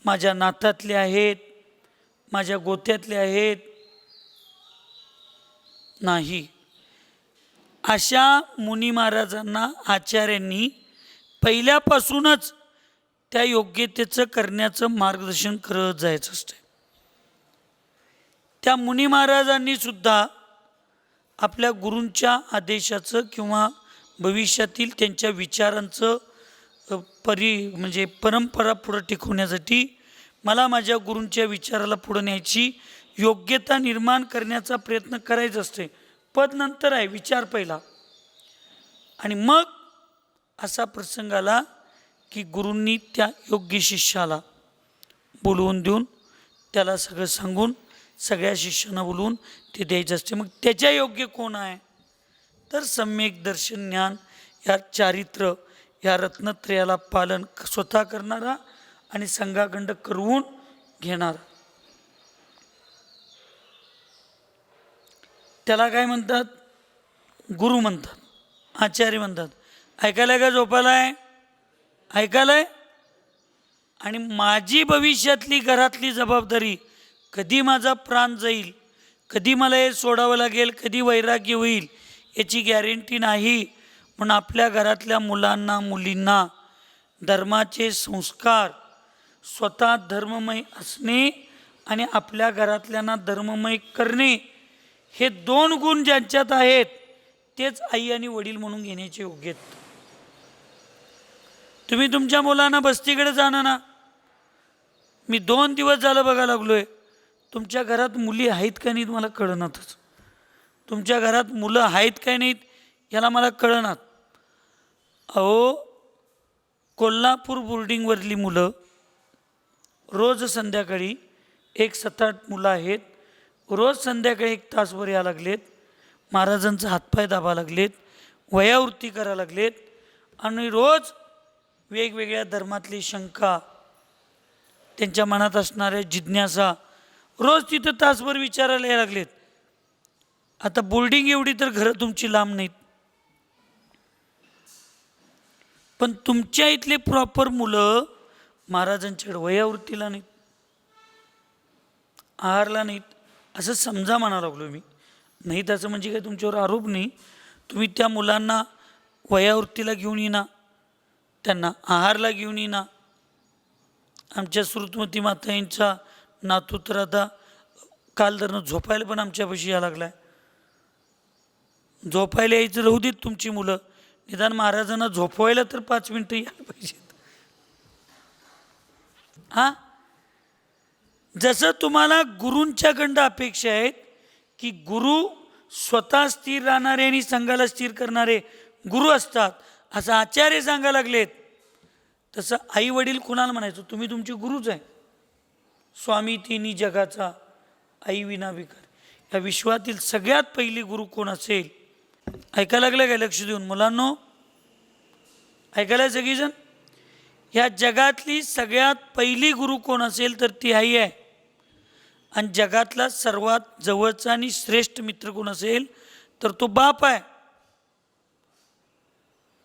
माझ्या नातातले आहेत, माझ्या गोत्यातले आहेत, नाही. अशा मुनी महाराजांना आचार्यांनी पहिल्यापासूनच त्या योग्यतेचं करण्याचं मार्गदर्शन करत जायचं असते. त्या मुनी महाराजांनी सुद्धा आपल्या गुरूंच्या आदेशाचं किंवा भविष्यातील त्यांच्या विचारांचं म्हणजे परंपरा पुढं टिकवण्यासाठी मला माझ्या गुरूंच्या विचाराला पुढं न्यायची योग्यता निर्माण करण्याचा प्रयत्न करायचा असते. पद नंतर आहे, विचार पहिला. आणि मग असा प्रसंग आला की गुरूंनी त्या योग्य शिष्याला बोलवून देऊन त्याला सगळं सांगून सगळ्या शिष्यांना बोलवून ते द्यायचं असते. मग त्याच्या योग्य कोण आहे तर सम्यक दर्शन ज्ञान या चारित्र्य या रत्नत्रयाला पालन स्वतः करणारा आणि संघाखंड करवून घेणारा. त्याला काय म्हणतात? गुरु म्हणतात, आचार्य म्हणतात. ऐकायलाय का झोपायलाय? ऐकायलाय. आणि माझी भविष्यातली घरातली जबाबदारी, कधी माझा प्राण जाईल, कधी मला हे सोडावं लागेल, कधी वैराग्य होईल याची गॅरंटी नाही. म्हणून आपल्या घरातल्या मुलांना मुलींना धर्माचे संस्कार स्वतः धर्ममय असणे आणि आपल्या घरातल्यांना धर्ममय करणे हे दोन गुण ज्यांच्यात आहेत तेच आई आणि वडील म्हणून घेण्याचे योग्य आहेत. तुम्ही तुमच्या मुलांना बस्तीकडे जाणं ना, मी 2 दिवस झालं बघायला लागलोय, तुमच्या घरात मुली आहेत का नाहीत मला कळणातच. तुमच्या घरात मुलं आहेत काय नाहीत याला मला कळणात. अहो, कोल्हापूर बोर्डिंगवरली मुलं रोज संध्याकाळी 7-8 मुलं आहेत, रोज संध्याकाळी 1 तासभर या लागलेत, महाराजांचा हातपाय दाबा लागलेत, वयावृत्ती करायला लागलेत आणि रोज वेगवेगळ्या धर्मातली शंका, त्यांच्या मनात असणाऱ्या जिज्ञासा रोज तिथं तासभर विचारायला यायला लागलेत. आता बोर्डिंग एवढी तर घरं तुमची लांब नाहीत, पण तुमच्या इथले प्रॉपर मुलं महाराजांच्याकडे वयावृत्तीला नाहीत, आहारला नाहीत, असं समजा म्हणा लागलो मी. नाही त्याचं म्हणजे काय तुमच्यावर आरोप नाही. तुम्ही त्या मुलांना वयावृत्तीला घेऊन येणार, त्यांना आहारला घेऊन येणार. आमच्या श्रुतमती माता यांचा नातू तर आता काल धरणं झोपायला पण आमच्यापाशी यायला लागलाय. झोपायला यायचं राहू देत तुमची मुलं, निदान महाराजांना झोपवायला तर 5 मिनिटं यायला पाहिजेत. हां, जसं तुम्हाला गुरूंच्याकडं अपेक्षा आहेत की गुरु स्वतः स्थिर राहणारे आणि संघाला स्थिर करणारे गुरु असतात, असं आचार्य सांगायला लागलेत, तसं आई वडील कुणाला म्हणायचं? तुम्ही तुमचे गुरुच आहे. स्वामी तिन्ही जगाचा आई विना विकार. या विश्वातील सगळ्यात पहिली गुरु कोण असेल? ऐकायला लागलं काय? लक्ष देऊन मुलांनो, ऐकायला सगळीजण? या जगातली सगळ्यात पहिली गुरु कोण असेल तर ती आई आहे. आणि जगातला सर्वात जवळचा आणि श्रेष्ठ मित्र कोण असेल तर तो बाप आहे.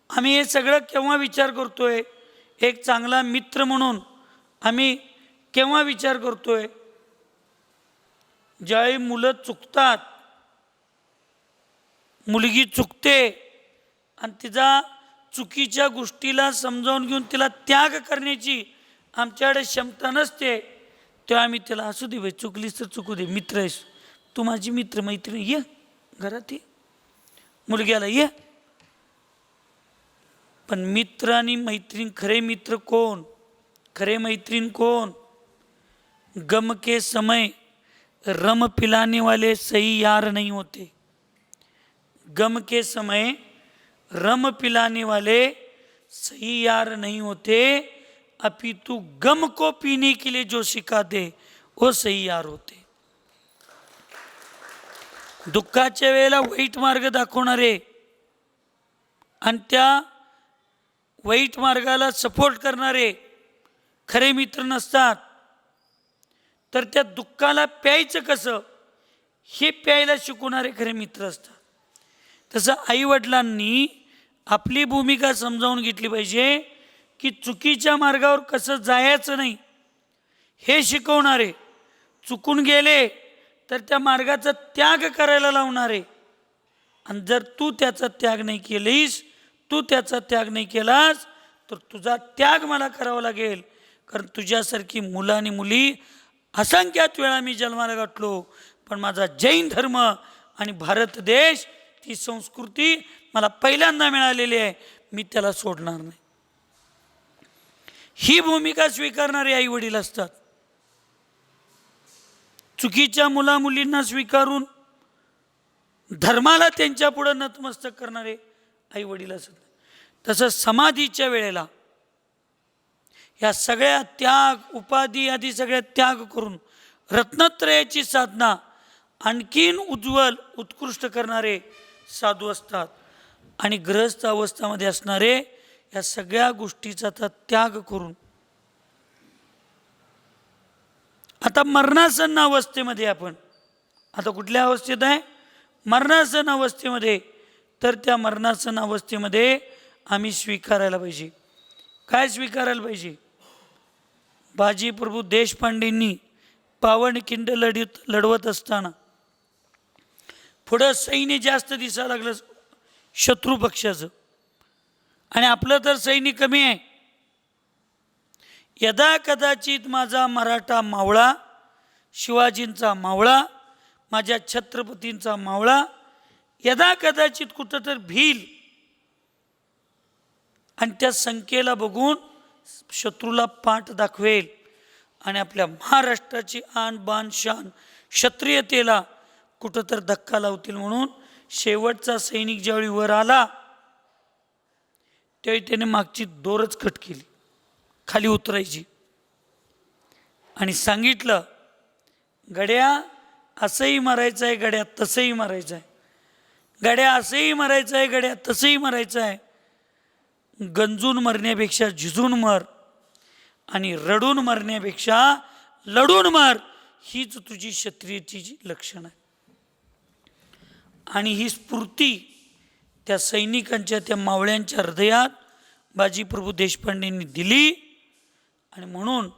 आम्ही हे सगळं केव्हा विचार करतोय? एक चांगला मित्र म्हणून आम्ही केव्हा विचार करतोय? ज्यावेळी मुलं चुकतात, मुलगी चुकते आणि तिचा चुकीच्या गोष्टीला समजावून घेऊन तिला त्याग करण्याची आमच्याकडे क्षमता नसते, तेव्हा आम्ही त्याला असू दे बाई, चुकलीस तर चुकू दे, मित्र आहेस तू, माझी मित्र मैत्रीण, ये घरात ये, मुलग्याला ये. पण मित्र आणि मैत्रीण, खरे मित्र कोण, खरे मैत्रीण कोण? गम के समय रम पिलाने वाले सही यार नहीं होते. गम के समय रम पिलाने वाले सही यार नहीं होते, अपितु गम को पीने के लिए जो सिखा दे वो सही यार होते. दुःखाच्या वेळेला वाईट मार्ग दाखवणारे आणि त्या वाईट मार्गाला सपोर्ट करणारे खरे मित्र नसतात, तर त्या दुःखाला प्यायचं कसं हे प्यायला शिकवणारे खरे मित्र असतात. तसं आईवडिलांनी आपली भूमिका समजावून घेतली पाहिजे की चुकीच्या मार्गावर कसं जायचं नाही हे शिकवणारे, चुकून गेले तर त्या मार्गाचा त्याग करायला लावणारे. आणि जर तू त्याचा त्याग नाही केलीस, तू त्याचा त्याग नाही केलास, तर तुझा त्याग मला करावा लागेल. कारण तुझ्यासारखी मुलं आणि मुली असंख्यात वेळा मी जन्माला गाठलो, पण माझा जैन धर्म आणि भारत देश, ती संस्कृती मला पहिल्यांदा मिळालेली आहे, मी त्याला सोडणार नाही. ही भूमिका स्वीकारणारे आई वडील असतात. चुकीच्या मुला मुलींना स्वीकारून धर्माला त्यांच्या पुढे नतमस्तक करणारे आई वडील असतात. तसं समाधीच्या वेळेला या सगळ्या त्याग, उपाधी आदी सगळ्या त्याग करून रत्नत्रयाची साधना आणखीन उज्ज्वल उत्कृष्ट करणारे साधू असतात. आणि गृहस्थ अवस्थामध्ये असणारे या सगळ्या गोष्टीचा त्याग करून आता मरणासन्न अवस्थेमध्ये, आपण आता कुठल्या अवस्थेत आहे? मरणासन्न अवस्थेमध्ये. तर त्या मरणासन्न अवस्थेमध्ये आम्ही स्वीकारायला पाहिजे. काय स्वीकारायला पाहिजे? बाजीप्रभू देशपांडेंनी पावनखिंड लढवत असताना पुढं सैन्य जास्त दिसायला लागलं शत्रू पक्षाचं, आणि आपलं तर सैन्य कमी आहे. यदा कदाचित माझा मराठा मावळा, शिवाजींचा मावळा, माझ्या छत्रपतींचा मावळा यदा कदाचित कुठं तर भिल आणि त्या संख्येला बघून शत्रूला पाठ दाखवेल आणि आपल्या महाराष्ट्राची आन बान शान क्षत्रियतेला कुठं तर धक्का लावतील, म्हणून शेवटचा सैनिक ज्यावेळी वर आला त्यावेळी त्याने मागची दोरच कट केली, खाली उतरायची, आणि सांगितलं, गड्या असंही मारायचं आहे, गड्या तसंही मारायचं आहे. गड्या असंही मरायचं आहे, गड्या तसंही मरायचं आहे. गंजून मरण्यापेक्षा झिजून मर आणि रडून मरण्यापेक्षा लढून मर, हीच तुझी क्षत्रियाची जी लक्षण आहे. आणि ही स्फूर्ती त्या सैनिकांच्या, त्या मावळ्यांच्या हृदयात बाजीप्रभू देशपांडेंनी दिली. आणि म्हणून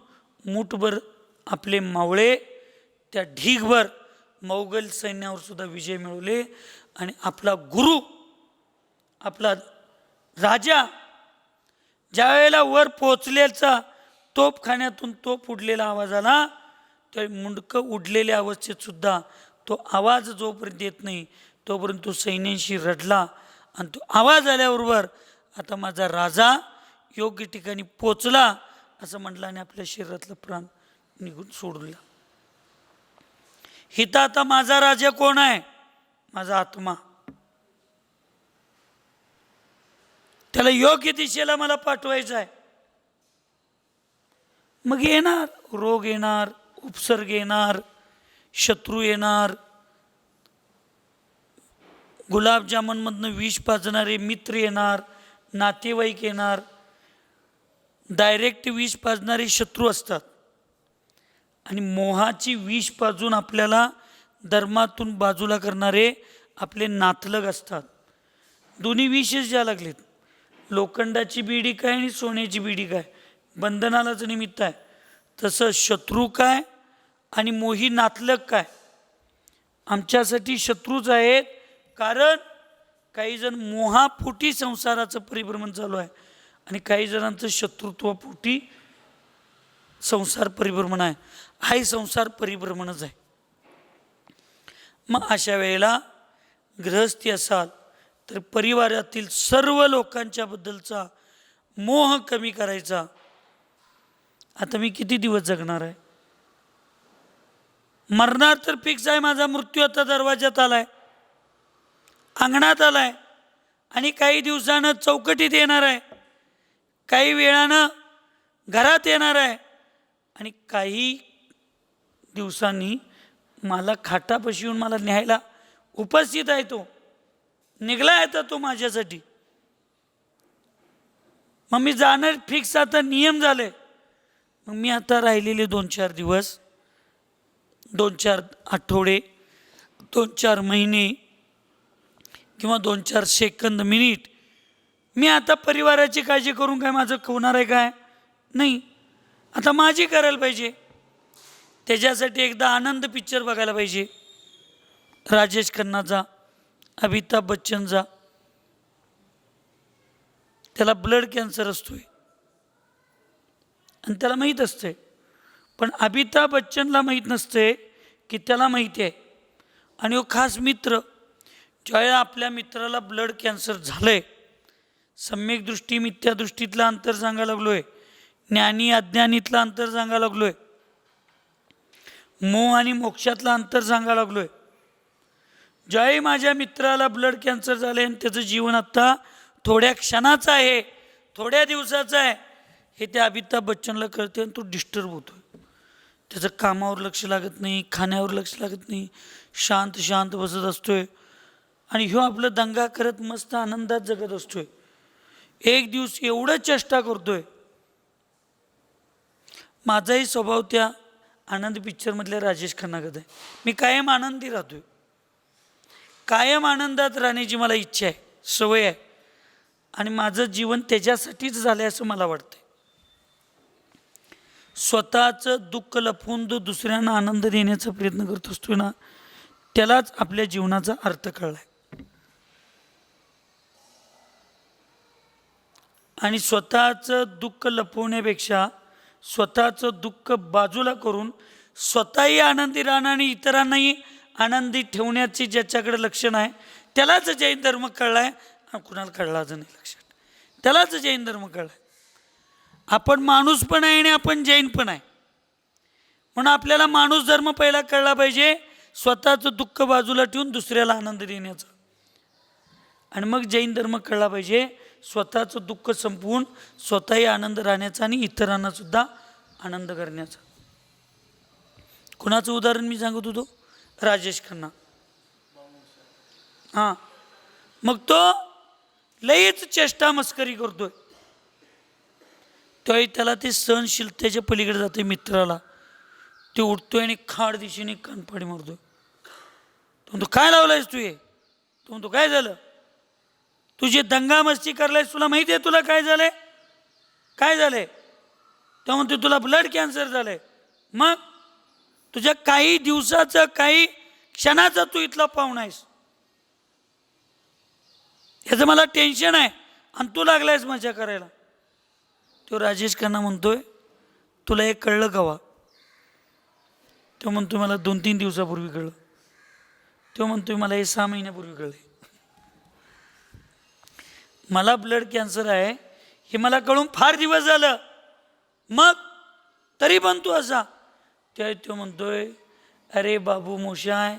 मूठभर आपले मावळे त्या ढीगभर मोगल सैन्यावर सुद्धा विजय मिळवले. आणि आपला गुरु, आपला राजा ज्या वेळेला वर पोचल्याचा तोफखान्यातून तोफ उडलेला आवाज आला, त्या मुंडकं उडलेल्या अवस्थेत सुद्धा तो आवाज जोपर्यंत येत नाही तोपर्यंत तो सैन्याशी रडला. आणि तो आवाज आल्याबरोबर आता माझा राजा योग्य ठिकाणी पोचला असं म्हटलं आणि आपल्या शरीरातलं प्राण निघून सोडला. हिता आता माझा राजा कोण आहे? माझा आत्मा. त्याला योग्य दिशेला मला पाठवायचं आहे. मग येणार रोग, येणार उपसर्ग, येणार शत्रू, येणार गुलाबजामुनमधनं विष पाजणारे मित्र येणार, नातेवाईक येणार, डायरेक्ट विष पाजणारे शत्रू असतात. आणि मोहाची विष पाजून आपल्याला धर्मातून बाजूला करणारे आपले नातलग असतात. दोन्ही विषच ज्या लागलेत. लोखंडाची बिडी काय आणि सोन्याची बिडी काय, बंधनालाच निमित्त आहे. तसं शत्रू काय आणि मोही नातलग काय आमच्यासाठी शत्रूच आहेत. कारण काही जण मोहापोटी संसाराचं परिभ्रमण चालू आहे आणि काही जणांचं शत्रुत्वापोटी संसार परिभ्रमण आहे. हाही संसार परिभ्रमणच आहे. मग अशा वेळेला गृहस्थी असाल तर परिवारातील सर्व लोकांच्या बद्दलचा मोह कमी करायचा. आता मी किती दिवस जगणार आहे? मरणार तर फिक्स आहे. माझा मृत्यू आता दरवाज्यात आलाय, अंगणात आलाय आणि काही दिवसानं चौकटीत येणार आहे, काही वेळानं घरात येणार आहे आणि काही दिवसांनी मला खाटापाशी येऊन मला न्यायला उपस्थित आहे. तो निघला येतो तो माझ्यासाठी. मग मी जाणार फिक्स, आता नियम झाले. मग मी आता राहिलेले 2-4 दिवस, 2-4 आठवडे, 2-4 महिने किंवा 2-4 सेकंद, मिनिट मी आता परिवाराची काळजी करून काय माझं होणार आहे काय? नाही. आता माझी करायला पाहिजे. त्याच्यासाठी एकदा आनंद पिक्चर बघायला पाहिजे. राजेश खन्नाचा, अमिताभ बच्चनचा. त्याला ब्लड कॅन्सर असतोय आणि त्याला माहीत असते. पण अमिताभ बच्चनला माहीत नसते की त्याला माहिती आहे. आणि हो खास मित्र, ज्यावेळेला आपल्या मित्राला ब्लड कॅन्सर झालंय, सम्यक दृष्टी मिथ्यादृष्टीतला अंतर सांगायला लागलोय, ज्ञानी अज्ञानीतला अंतर सांगायला लागलोय, मोह आणि मोक्षातला अंतर सांगायला लागलोय. ज्यावेळी माझ्या मित्राला ब्लड कॅन्सर झाले आणि त्याचं जीवन आत्ता थोड्या क्षणाचं आहे, थोड्या दिवसाचं आहे, हे त्या अमिताभ बच्चनला कळते आणि तो डिस्टर्ब होतोय. त्याचं कामावर लक्ष लागत नाही, खाण्यावर लक्ष लागत नाही, शांत शांत बसत असतोय आणि ह्यो आपलं दंगा करत मस्त आनंदात जगत असतोय. एक दिवस एवढं चेष्टा करतोय. माझाही स्वभाव त्या आनंद पिक्चरमधल्या राजेश खन्नागत आहे. मी कायम आनंदी राहतोय, कायम आनंदात राहण्याची मला इच्छा आहे, सवय आहे आणि माझं जीवन त्याच्यासाठीच झालं असं मला वाटतंय. स्वतःचं दुःख लपवून जो दुसऱ्यांना आनंद देण्याचा प्रयत्न करत असतोय ना, त्यालाच आपल्या जीवनाचा अर्थ कळलाय. आणि स्वतःचं दुःख लपवण्यापेक्षा स्वतःचं दुःख बाजूला करून स्वतःही आनंदी राहणं आणि इतरांनाही आनंदी ठेवण्याचे ज्याच्याकडे लक्षण आहे त्यालाच जैन धर्म कळलाय. कुणाला कळलाच नाही लक्षात, त्यालाच जैन धर्म कळलाय. आपण माणूस पण आहे आणि आपण जैन पण आहे. म्हणून आपल्याला माणूस धर्म पहिला कळला पाहिजे, स्वतःचं दुःख बाजूला ठेवून दुसऱ्याला आनंद देण्याचं. आणि मग जैन धर्म कळला पाहिजे, स्वतःचं दुःख संपवून स्वतःही आनंद राहण्याचा आणि इतरांना सुद्धा आनंद करण्याचा. कुणाचं उदाहरण मी सांगत होतो? राजेश खन्ना. हां, मग तो लईच चेष्टा मस्करी करतोय. तोही त्याला ते सहनशीलतेच्या पलीकडे जाते. मित्राला ते उठतोय आणि खाड दिशेने कानपाडी मारतोय. तो म्हणतो काय लावलायस तू हे? तो म्हणतो काय झालं? तुझी दंगा मस्ती करलायस, तुला माहिती आहे तुला काय झालंय? काय झालंय? तो म्हणतो तुला ब्लड कॅन्सर झालंय. मग तुझ्या काही दिवसाचं काही क्षणाचा तू इथला पाहुणा आहेस, याचं मला टेन्शन आहे आणि तू लागलायस मजा करायला. तो राजेश खन्ना म्हणतोय तुला हे कळलं कवा? तो म्हणतो मला 2-3 दिवसापूर्वी कळलं. तो म्हणतोय मला हे 6 महिन्यापूर्वी कळले. मला ब्लड कॅन्सर आहे हे मला कळून फार दिवस झालं, मग तरी पण तू असा. तो म्हणतोय अरे बाबू मोशाय,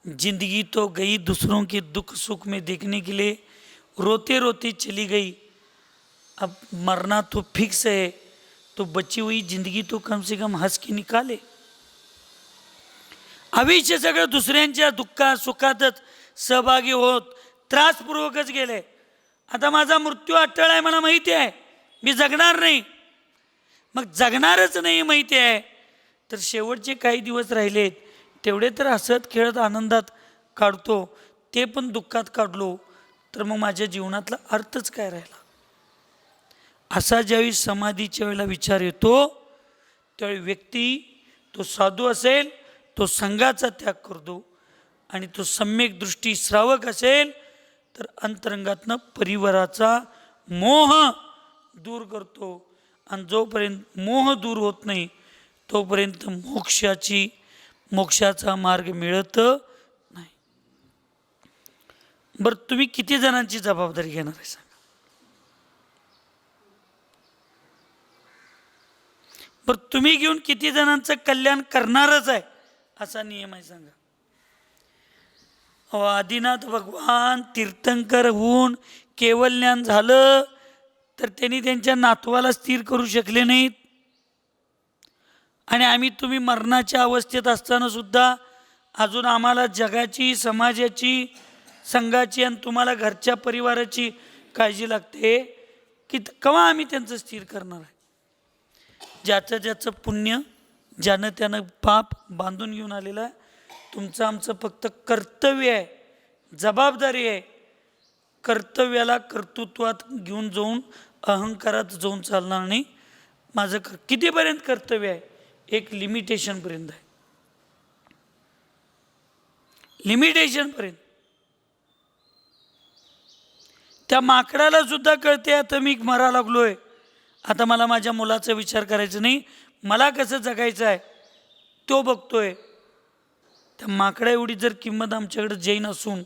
जिंदगी तो गई दूसरों के दुख सुख में देखने के लिए, रोते रोते चली गई. अब मरना तो फिक्स है, तो बची हुई जिंदगी तो कम से कम हंस के निकाले. आयुष्य सगळं दुसऱ्यांच्या दुःखात सुखातच सहभागी होत त्रासपूर्वकच गेले. आता माझा मृत्यू अटळ आहे, मला माहिती आहे, मी जगणार नाही. मग जगणारच नाही माहिती आहे तर शेवटचे काही दिवस राहिलेत तेवढे तर हसत खेळत आनंदात काढतो, ते पण दुःखात काढलो तर मग माझ्या जीवनातला अर्थच काय राहिला. असा ज्यावेळी समाधीच्या वेळेला विचार येतो त्यावेळी व्यक्ती, तो साधू असेल तो संघाचा त्याग करतो आणि तो सम्यक दृष्टी श्रावक असेल तर अंतरंगातनं परिवाराचा मोह दूर करतो. आणि जोपर्यंत मोह दूर होत नाही तोपर्यंत मोक्षाचा मार्ग मिळत नाही. बरं, तुम्ही किती जणांची जबाबदारी घेणार आहे सांगा? बरं, तुम्ही घेऊन किती जणांचं कल्याण करणारच आहे असा नियम आहे सांगा? आदिनाथ भगवान तीर्थंकर होऊन केवळ ज्ञान झालं तर त्यांनी त्यांच्या नातवाला स्थिर करू शकले नाहीत. आणि आम्ही तुम्ही मरणाच्या अवस्थेत असताना सुद्धा अजून आम्हाला जगाची, समाजाची, संघाची आणि तुम्हाला घरच्या परिवाराची काळजी लागते की केव्हा आम्ही त्यांचं स्थिर करणार आहे? ज्याचं ज्याचं पुण्य, ज्यानं त्यानं पाप बांधून घेऊन आलेलं आहे. तुमचं आमचं फक्त कर्तव्य आहे, जबाबदारी आहे. कर्तव्याला कर्तृत्वात घेऊन जाऊन अहंकारात जाऊन चालणार नाही. माझं कितीपर्यंत कर्तव्य आहे? एक लिमिटेशनपर्यंत आहे, लिमिटेशनपर्यंत. त्या माकडाला सुद्धा कळते आता मी मरा लागलोय, आता मला माझ्या मुलाचा विचार करायचा नाही, मला कसं जगायचं आहे तो बघतोय. त्या माकडा एवढी जर किंमत आमच्याकडे जैन असून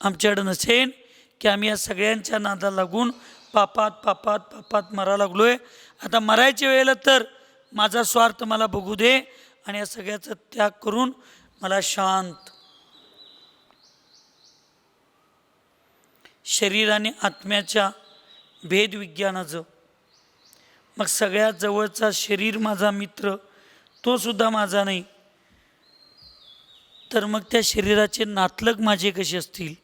आमच्याकडे नसेल की आम्ही या सगळ्यांच्या नादाला लागून पापात पापात पापात मरा लागलोय. आता मरायच्या वेळेला तर माझा स्वार्थ मला बघू दे आणि या सगळ्याचा त्याग करून मला शांत शरीर आणि आत्म्याच्या भेदविज्ञानाचं, मग सगळ्यात जवळचा शरीर माझा मित्र तो सुद्धा माझा नाही तर मग त्या शरीराचे नातलग माझे कसे असतील,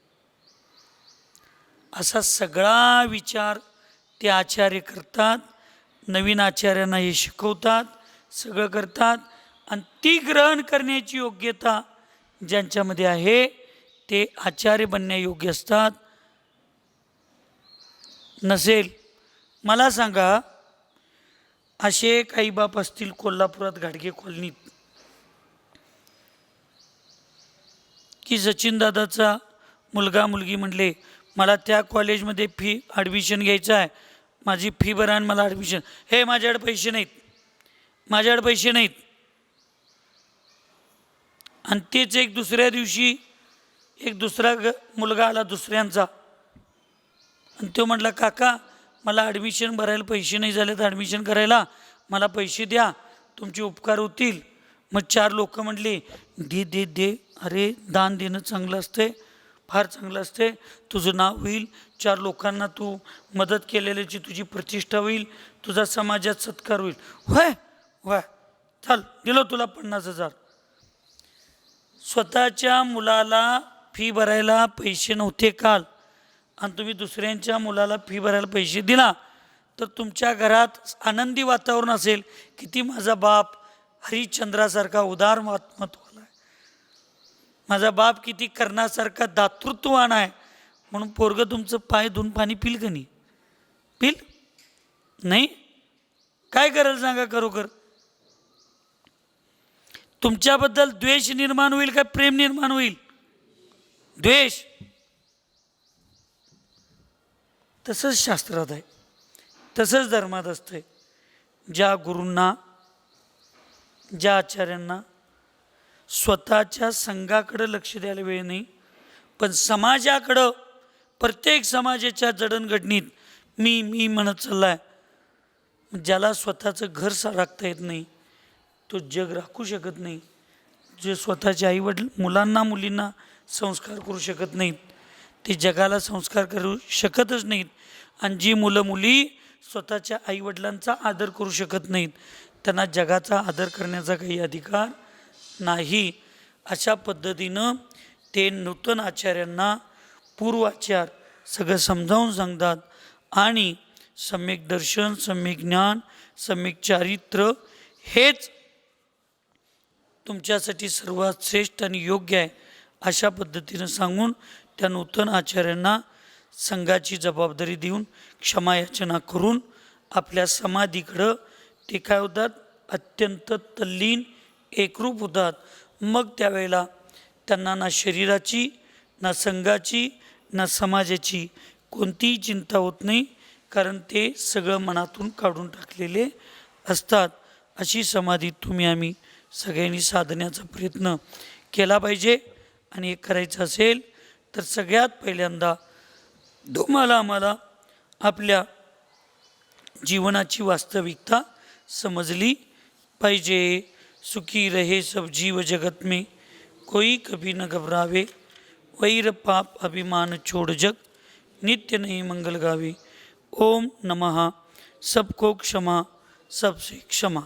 असा सगळा विचार ते आचार्य करतात. नवीन आचार्यांना हे शिकवतात, सगळं करतात. आणि ती ग्रहण करण्याची योग्यता ज्यांच्यामध्ये आहे ते आचार्य बनण्यायोग्य असतात. नसेल, मला सांगा, असे काही बाप असतील कोल्हापुरात घाडगे कॉलनीत की सचिनदादाचा मुलगा मुलगी म्हणले मला त्या कॉलेजमध्ये ॲडमिशन घ्यायचं आहे, माझी फी भरा आणि मला ॲडमिशन. हे माझ्याकडे पैसे नाहीत, माझ्याकडे पैसे नाहीत. आणि तेच एक दुसऱ्या दिवशी एक दुसरा मुलगा आला दुसऱ्यांचा आणि तो म्हटला काका मला ॲडमिशन भरायला पैसे नाही झाले तर ॲडमिशन करायला मला पैसे द्या, तुमचे उपकार होतील. मग 4 लोक म्हटले दे दे दे. अरे दान देणं चांगलं असते, फार चांगलं असते, तुझं नाव होईल, 4 लोकांना तू मदत केलेल्याची तुझी प्रतिष्ठा होईल, तुझा समाजात सत्कार होईल. होय होय, चल दिलो तुला 50,000. स्वतःच्या मुलाला फी भरायला पैसे नव्हते काल आणि तुम्ही दुसऱ्यांच्या मुलाला फी भरायला पैसे दिला तर तुमच्या घरात आनंदी वातावरण असेल. किती माझा बाप हरिश्चंद्रासारखा उदार महत्त्वाला आहे, माझा बाप किती कर्णासारखा दातृत्ववान आहे, म्हणून पोरगं तुमचं पाय धुवून पाणी पिल का नाही? पिल नाही? काय करायला सांगा? खरोखर तुमच्याबद्दल द्वेष निर्माण होईल का प्रेम निर्माण होईल? द्वेष. तसंच शास्त्रात आहे, तसंच धर्मात असतंय. ज्या गुरूंना, ज्या आचार्यांना स्वतःच्या संघाकडं लक्ष द्यायला वेळ नाही, पण समाजाकडं, प्रत्येक समाजाच्या जडणघडणीत मी म्हणत चाललाय, ज्याला स्वतःचं घर राखता येत नाही तो जग राखू शकत नाही. जे स्वतःचे आईवडील मुलांना मुलींना संस्कार करू शकत नाहीत ते जगाला संस्कार करू शकतच नाहीत. आणि जी मुलं मुली स्वतःच्या आईवडिलांचा आदर करू शकत नाहीत त्यांना जगाचा आदर करण्याचा काही अधिकार नाही. अशा पद्धतीनं ते नूतन आचार्यांना पूर्वाचार सगळं समजावून सांगतात आणि सम्यक दर्शन, सम्यक ज्ञान, सम्यक चारित्र्य हेच तुमच्यासाठी सर्वात श्रेष्ठ आणि योग्य आहे अशा पद्धतीनं सांगून त्या नूतन आचार्यांना संघाची जबाबदारी देऊन क्षमा याचना करून आपल्या समाधीकडं ते काय होतात, अत्यंत तल्लीन एकरूप होतात. मग त्यावेळेला त्यांना ना शरीराची, ना संघाची, ना समाजाची कोणतीही चिंता होत नाही, कारण ते सगळं मनातून काढून टाकलेले असतात. अशी समाधी तुम्ही आम्ही सगळ्यांनी साधण्याचा प्रयत्न केला पाहिजे. आणि हे करायचं असेल तर सगळ्यात पहिल्यांदा तुम्हाला आम्हाला आपल्या जीवनाची वास्तविकता समजली पाहिजे. सुखी रहे सब जीव जगत में, कोई कभी न घबरावे, वैर पाप अभिमान छोड़ जग, नित्य नहीं मंगल गावे. ओम नमः. सबको क्षमा, सबसे क्षमा.